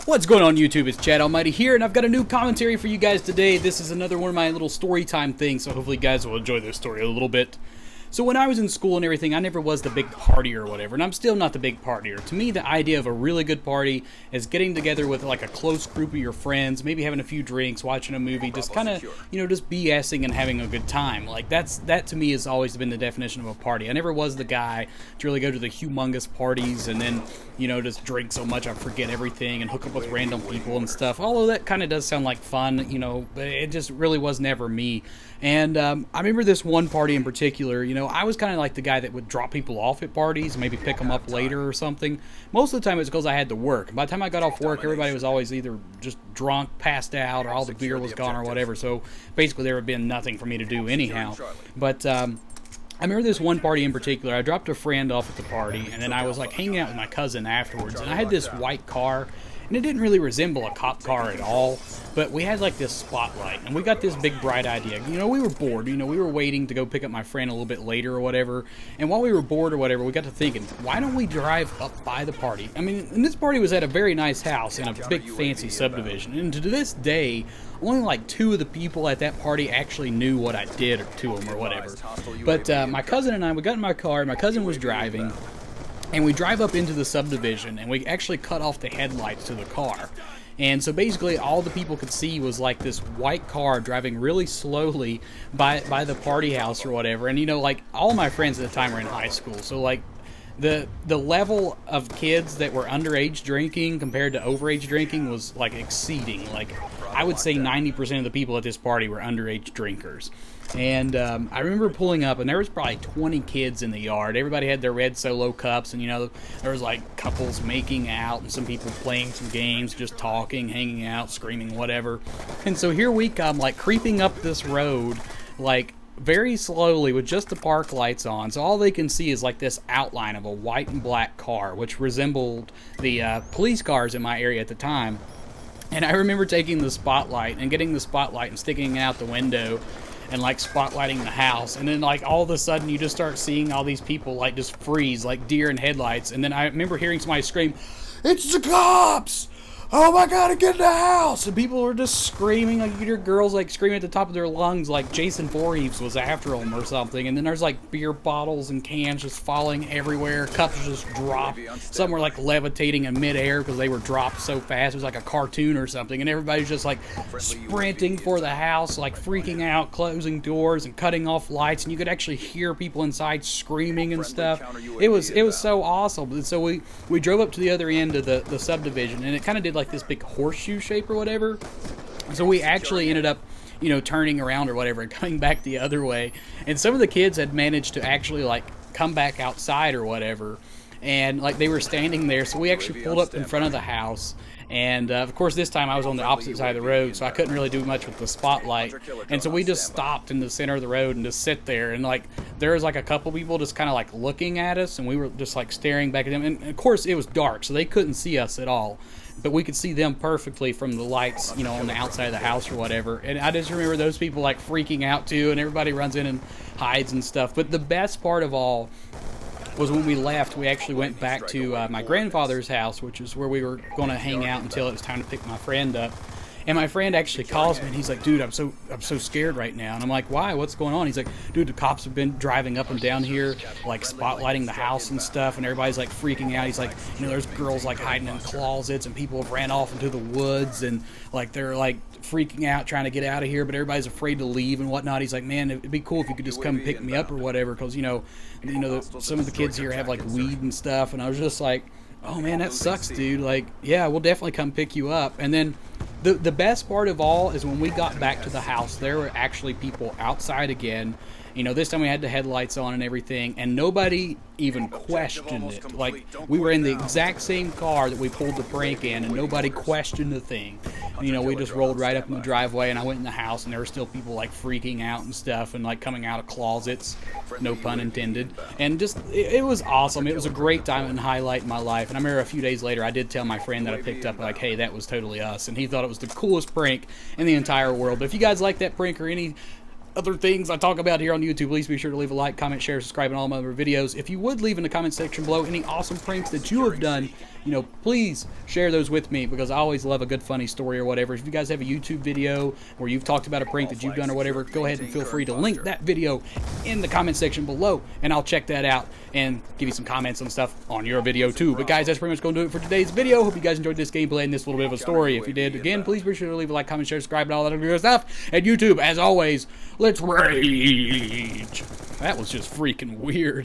What's going on YouTube? It's Chadalmighty here, and I've got a new commentary for you guys today. This is another one of my little story time things, so hopefully you guys will enjoy this story a little bit. So when I was in school and everything, I never was the big partier or whatever, and I'm still not the big partier. To me, the idea of a really good party is getting together with like a close group of your friends, maybe having a few drinks, watching a movie, just kind of, just BSing and having a good time. Like that to me has always been the definition of a party. I never was the guy to really go to the humongous parties and then, just drink so much I forget everything and hook up with random people and stuff. Although that kind of does sound like fun, but it just really was never me. And I remember this one party in particular, I was kind of like the guy that would drop people off at parties, maybe pick them up later or something. Most of the time it was because I had to work. By the time I got off work, everybody was always either just drunk, passed out, or all the beer was gone or whatever. So basically there had been nothing for me to do anyhow. But I remember this one party in particular. I dropped a friend off at the party, and then I was like hanging out with my cousin afterwards, and I had this white car, and it didn't really resemble a cop car at all, but we had like this spotlight, and we got this big bright idea. We were bored, we were waiting to go pick up my friend a little bit later or whatever, and while we were bored or whatever, we got to thinking, why don't we drive up by the party? And this party was at a very nice house in a big fancy subdivision, and to this day, only like 2 of the people at that party actually knew what I did to them or whatever. But my cousin and I, we got in my car, my cousin was driving, and we drive up into the subdivision, and we actually cut off the headlights to the car. And so basically all the people could see was like this white car driving really slowly by the party house or whatever. And like all my friends at the time were in high school, so like the level of kids that were underage drinking compared to overage drinking was like exceeding. Like I would say 90% of the people at this party were underage drinkers. And I remember pulling up, and there was probably 20 kids in the yard. Everybody had their red Solo cups, and there was like couples making out, and some people playing some games, just talking, hanging out, screaming, whatever. And so here we come, like creeping up this road, like very slowly with just the park lights on. So all they can see is like this outline of a white and black car, which resembled the police cars in my area at the time. And I remember taking the spotlight and getting the spotlight and sticking it out the window and like spotlighting the house, and then like all of a sudden you just start seeing all these people like just freeze like deer in headlights. And then I remember hearing somebody scream, "It's the cops! Oh my God, get in the house!" And people were just screaming, like you could hear girls like screaming at the top of their lungs like Jason Voorhees was after them or something. And then there's like beer bottles and cans just falling everywhere, cups just drop, some were like levitating in midair because they were dropped so fast. It was like a cartoon or something, and everybody's just like sprinting for the house, like freaking out, closing doors and cutting off lights, and you could actually hear people inside screaming and stuff. It was so awesome. And so we drove up to the other end of the subdivision, and it kind of did like this big horseshoe shape or whatever. So we actually ended up turning around or whatever and coming back the other way, and some of the kids had managed to actually like come back outside or whatever, and like they were standing there. So we actually pulled up in front of the house, and of course this time I was on the opposite side of the road, so I couldn't really do much with the spotlight. And so we just stopped in the center of the road and just sit there, and like there was like a couple people just kind of like looking at us, and we were just like staring back at them. And of course it was dark, so they couldn't see us at all, but we could see them perfectly from the lights, on the outside of the house or whatever. And I just remember those people like freaking out too, and everybody runs in and hides and stuff. But the best part of all was when we left, we actually went back to my grandfather's house, which is where we were going to hang out until it was time to pick my friend up. And my friend actually calls me, and he's like, "Dude, I'm so scared right now." And I'm like, "Why? What's going on?" He's like, "Dude, the cops have been driving up and down here, like spotlighting the house and stuff, and everybody's like freaking out." He's like, "There's girls like hiding in closets, and people have ran off into the woods, and like they're like freaking out trying to get out of here, but everybody's afraid to leave and whatnot." He's like, "Man, it'd be cool if you could just come pick me up or whatever, because some of the kids here have like weed and stuff." And I was just like, "Oh man, that sucks, dude. Like, yeah, we'll definitely come pick you up." And then the best part of all is when we got back to the house, there were actually people outside again. This time we had the headlights on and everything, and nobody even questioned it. Like, we were in the exact same car that we pulled the prank in, and nobody questioned the thing. We just rolled right up in the driveway, and I went in the house, and there were still people like freaking out and stuff, and like coming out of closets, no pun intended. And just, it was awesome. It was a great time and highlight in my life. And I remember a few days later, I did tell my friend that I picked up, like, "Hey, that was totally us," and he thought it was the coolest prank in the entire world. But if you guys like that prank or any other things I talk about here on YouTube, please be sure to leave a like, comment, share, subscribe, and all my other videos. If you would leave in the comment section below any awesome pranks that you have done, you know, please share those with me, because I always love a good funny story or whatever. If you guys have a YouTube video where you've talked about a prank that you've done or whatever, go ahead and feel free to link that video in the comment section below, and I'll check that out and give you some comments and stuff on your video too. But guys, that's pretty much going to do it for today's video. Hope you guys enjoyed this gameplay and this little bit of a story. If you did, again, please be sure to leave a like, comment, share, subscribe, and all that other good stuff. And YouTube, as always, let's rage. That was just freaking weird.